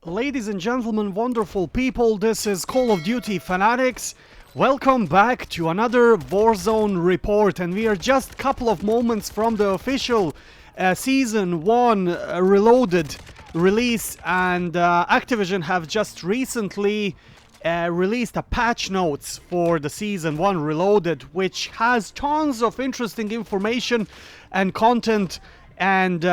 Ladies and gentlemen, wonderful people, this is Call of Duty Fanatics. Welcome back to another Warzone report, and we are just a couple of moments from the official Season 1 Reloaded release, and Activision have just recently released a patch notes for the Season 1 Reloaded, which has tons of interesting information and content, and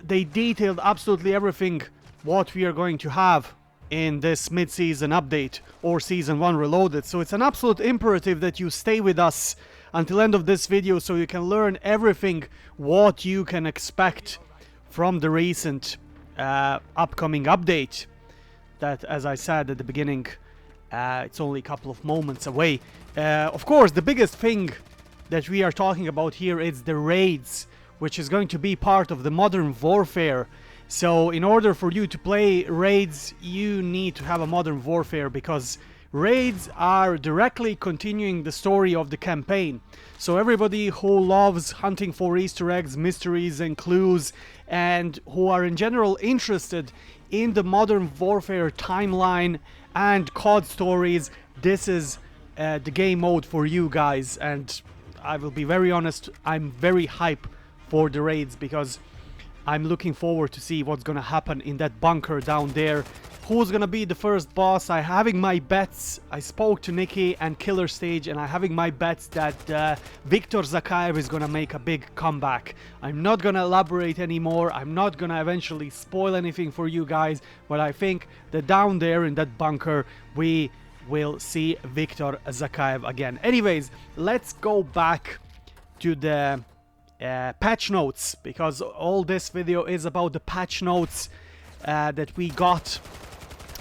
they detailed absolutely everything what we are going to have in this mid-season update or Season 1 Reloaded. So it's an absolute imperative that you stay with us until end of this video so you can learn everything what you can expect from the recent upcoming update. That, as I said at the beginning, it's only a couple of moments away. Of course, the biggest thing that we are talking about here is the raids, which is going to be part of the Modern Warfare. So in order for you to play raids, you need to have a Modern Warfare, because raids are directly continuing the story of the campaign. So everybody who loves hunting for Easter eggs, mysteries and clues, and who are in general interested in the Modern Warfare timeline and COD stories, this is the game mode for you guys. And I will be very honest, I'm very hyped for the raids, because I'm looking forward to see what's gonna happen in that bunker down there. Who's gonna be the first boss? I'm having my bets. I spoke to Nikki and Killer Stage, and I'm having my bets that Viktor Zakayev is gonna make a big comeback. I'm not gonna elaborate anymore. I'm not gonna eventually spoil anything for you guys, but I think that down there in that bunker we will see Viktor Zakayev again. Anyways, let's go back to the patch notes, because all this video is about the patch notes that we got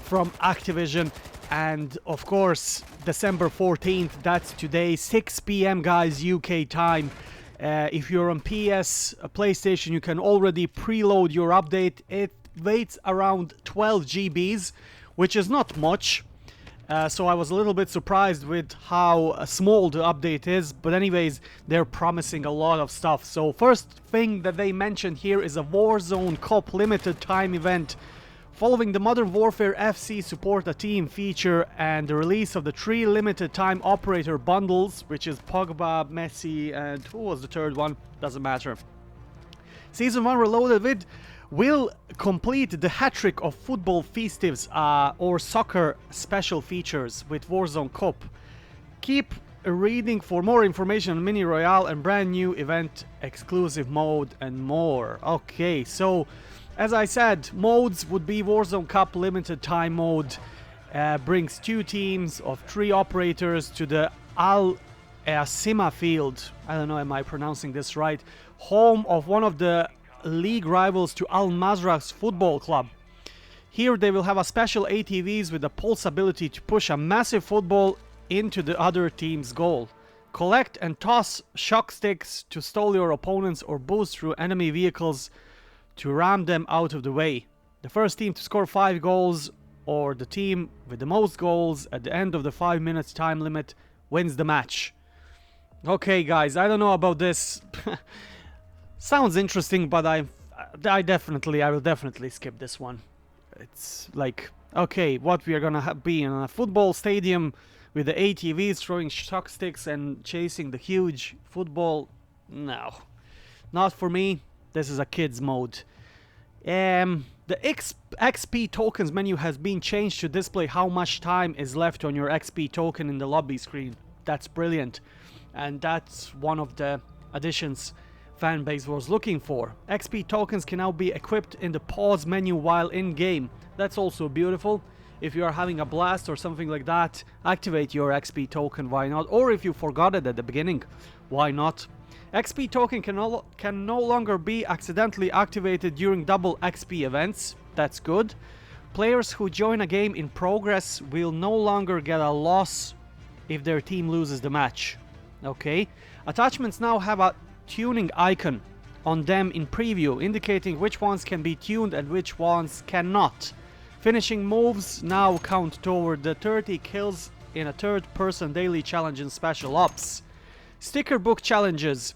from Activision. And of course, December 14th, that's today, 6 p.m. guys, UK time. If you're on PS, PlayStation, you can already preload your update. It waits around 12 GBs, which is not much. So I was a little bit surprised with how small the update is, but anyways, they're promising a lot of stuff. So first thing that they mentioned here is a Warzone Cup limited time event. Following the Modern Warfare FC Support a Team feature and the release of the 3 limited time operator bundles, which is Pogba, Messi, and who was the third one? Doesn't matter. Season 1 Reloaded will complete the hat-trick of football festives or soccer special features with Warzone Cup. Keep reading for more information on Mini Royale and brand new event exclusive mode and more. Okay, so as I said, modes would be Warzone Cup limited time mode. Brings 2 teams of 3 operators to the Al Sima field. I don't know, am I pronouncing this right? Home of one of the league rivals to Al Mazrah's football club. Here they will have a special ATVs with a pulse ability to push a massive football into the other team's goal. Collect and toss shock sticks to stall your opponents or boost through enemy vehicles to ram them out of the way. The first team to score 5 goals, or the team with the most goals at the end of the 5 minutes time limit, wins the match. Okay guys, I don't know about this. Sounds interesting, but I will definitely skip this one. It's like, okay, what we are gonna be in a football stadium with the ATVs throwing shock sticks and chasing the huge football? No, not for me. This is a kids mode. The XP tokens menu has been changed to display how much time is left on your XP token in the lobby screen. That's brilliant, and that's one of the additions fanbase was looking for. XP tokens can now be equipped in the pause menu while in game. That's also beautiful. If you are having a blast or something like that, activate your XP token, why not? Or if you forgot it at the beginning, why not? XP token can no longer be accidentally activated during double XP events. That's good. Players who join a game in progress will no longer get a loss if their team loses the match. Okay. Attachments now have a tuning icon on them in preview, indicating which ones can be tuned and which ones cannot. Finishing moves now count toward the 30 kills in a third-person daily challenge in Special Ops. Sticker book challenges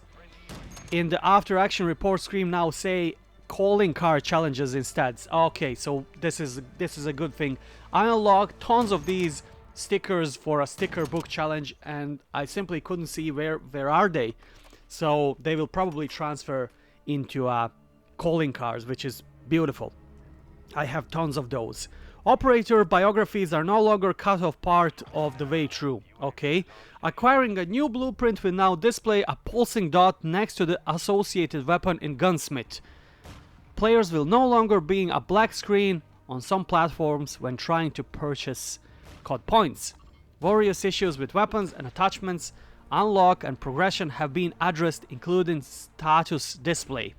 in the after action report screen now say calling card challenges instead. Okay, so this is a good thing. I unlocked tons of these stickers for a sticker book challenge, and I simply couldn't see where are they. So they will probably transfer into calling cards, which is beautiful. I have tons of those. Operator biographies are no longer cut off part of the way through. Okay. Acquiring a new blueprint will now display a pulsing dot next to the associated weapon in Gunsmith. Players will no longer be a black screen on some platforms when trying to purchase COD points. Various issues with weapons and attachments, unlock and progression have been addressed, including status display.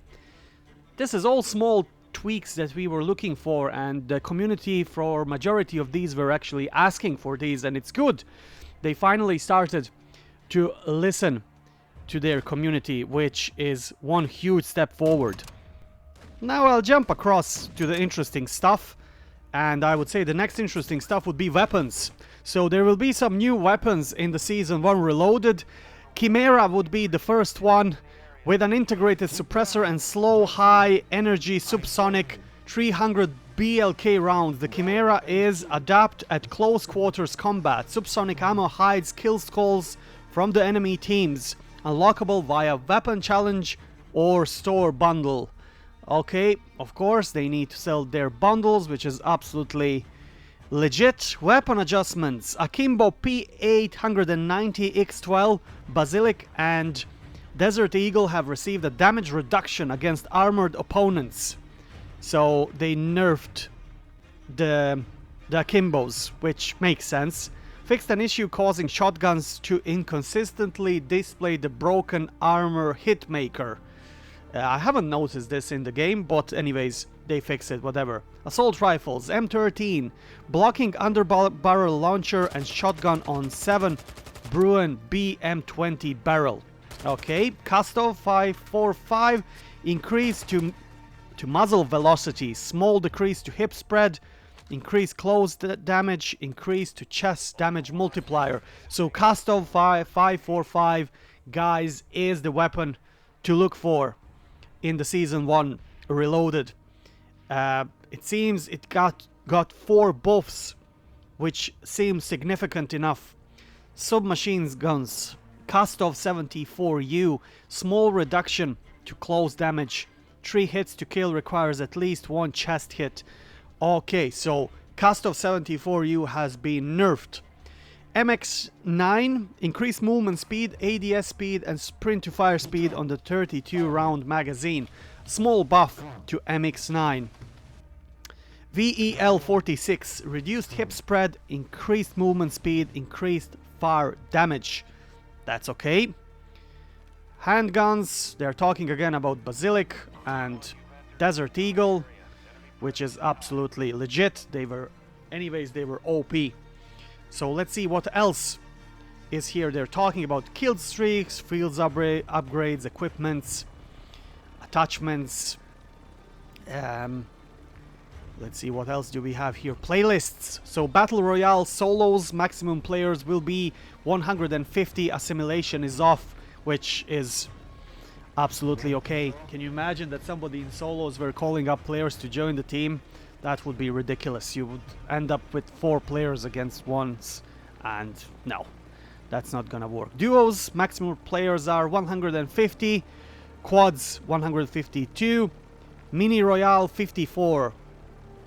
This is all small tweaks that we were looking for, and the community for majority of these were actually asking for these, and it's good. They finally started to listen to their community, which is one huge step forward. Now I'll jump across to the interesting stuff, and I would say the next interesting stuff would be weapons. So there will be some new weapons in the Season 1 Reloaded. Chimera would be the first one, with an integrated suppressor and slow high energy subsonic 300 BLK rounds. The Chimera is adept at close quarters combat. Subsonic ammo hides kill skulls from the enemy teams. Unlockable via weapon challenge or store bundle. Okay, of course they need to sell their bundles, which is absolutely legit. Weapon adjustments. Akimbo P890X12, Basilic and Desert Eagle have received a damage reduction against armored opponents. So they nerfed the Akimbos, which makes sense. Fixed an issue causing shotguns to inconsistently display the broken armor hitmaker. I haven't noticed this in the game, but anyways, they fix it, whatever. Assault rifles, M13, blocking underbarrel launcher and shotgun on 7 Bruin BM20 barrel. Okay, Custov 545, increase to muzzle velocity, small decrease to hip spread, increase close damage, increase to chest damage multiplier. So Custov 545, guys, is the weapon to look for in the Season 1 Reloaded. It seems it got 4 buffs, which seems significant enough. Submachine guns, Custov 74U, small reduction to close damage. 3 hits to kill requires at least 1 chest hit. Okay, so Custov 74U has been nerfed. MX9, increased movement speed, ADS speed and sprint to fire speed on the 32 round magazine. Small buff to MX9. VEL46, reduced hip spread, increased movement speed, increased fire damage. That's okay. Handguns, they're talking again about Basilic and Desert Eagle, which is absolutely legit. They were OP. So let's see what else is here. They're talking about kill streaks, fields upgrades, equipments, attachments. Let's see what else do we have here. Playlists. So Battle Royale solos, maximum players will be 150. Assimilation is off, which is absolutely okay. Can you imagine that somebody in solos were calling up players to join the team? That would be ridiculous. You would end up with 4 players against ones, and no, that's not gonna work. Duos, maximum players are 150. Quads, 152. Mini Royale, 54.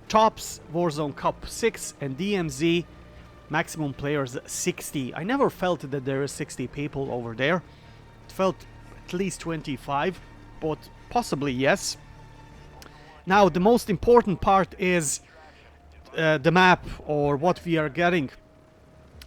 Tops, Warzone Cup 6 and DMZ, maximum players 60. I never felt that there is 60 people over there. It felt at least 25, but possibly yes. Now the most important part is the map, or what we are getting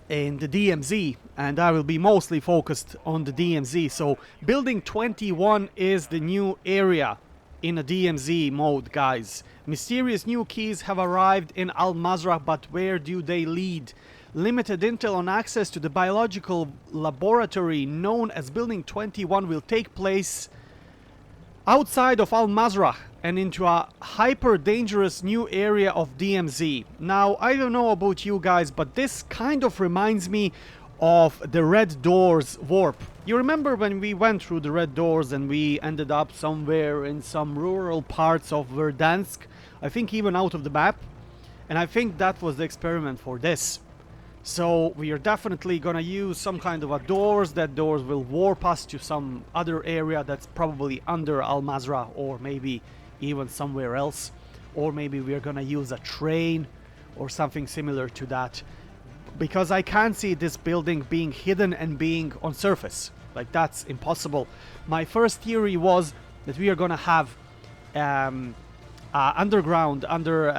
in the DMZ, and I will be mostly focused on the DMZ. So Building 21 is the new area in a DMZ mode, guys. Mysterious new keys have arrived in Mazrah, but where do they lead? Limited intel on access to the biological laboratory known as Building 21 will take place outside of Mazrah and into a hyper dangerous new area of DMZ. Now, I don't know about you guys, but this kind of reminds me of the Red Doors warp You remember when we went through the red doors and we ended up somewhere in some rural parts of Verdansk? I think even out of the map. And I think that was the experiment for this. So we are definitely gonna use some kind of a doors. That doors will warp us to some other area that's probably under Mazrah, or maybe even somewhere else. Or maybe we are gonna use a train or something similar to that. Because I can't see this building being hidden and being on surface. Like, that's impossible. My first theory was that we are gonna have underground, under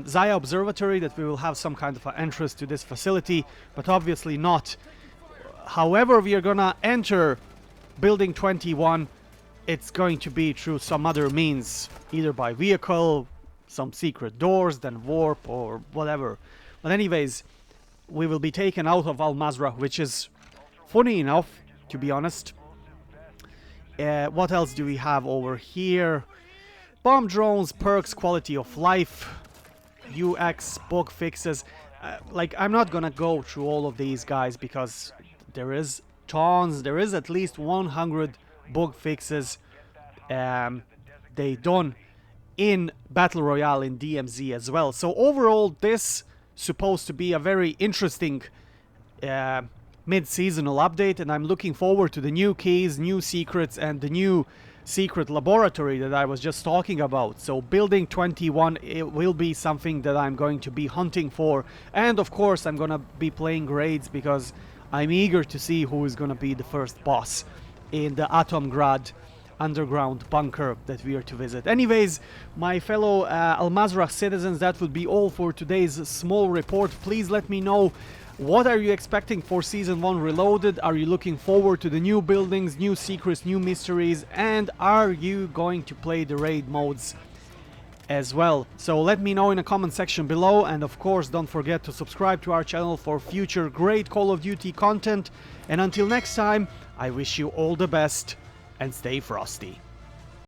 Zaya Observatory, that we will have some kind of an entrance to this facility, but obviously not. However, we are gonna enter Building 21, it's going to be through some other means, either by vehicle, some secret doors, then warp, or whatever. But anyways, we will be taken out of Mazrah, which is funny enough, to be honest. What else do we have over here? Bomb drones, perks, quality of life, UX, bug fixes. Like, I'm not gonna go through all of these guys because there is tons. There is at least 100 bug fixes they done in Battle Royale in DMZ as well. So overall, this supposed to be a very interesting mid-seasonal update, and I'm looking forward to the new keys, new secrets, and the new secret laboratory that I was just talking about. So Building 21, it will be something that I'm going to be hunting for, and of course I'm gonna be playing raids because I'm eager to see who is gonna be the first boss in the Atomgrad underground bunker that we are to visit. Anyways, my fellow Mazrah citizens, that would be all for today's small report. Please let me know, what are you expecting for Season 1 Reloaded? Are you looking forward to the new buildings, new secrets, new mysteries? And are you going to play the raid modes as well? So let me know in the comment section below. And of course, don't forget to subscribe to our channel for future great Call of Duty content. And until next time, I wish you all the best and stay frosty.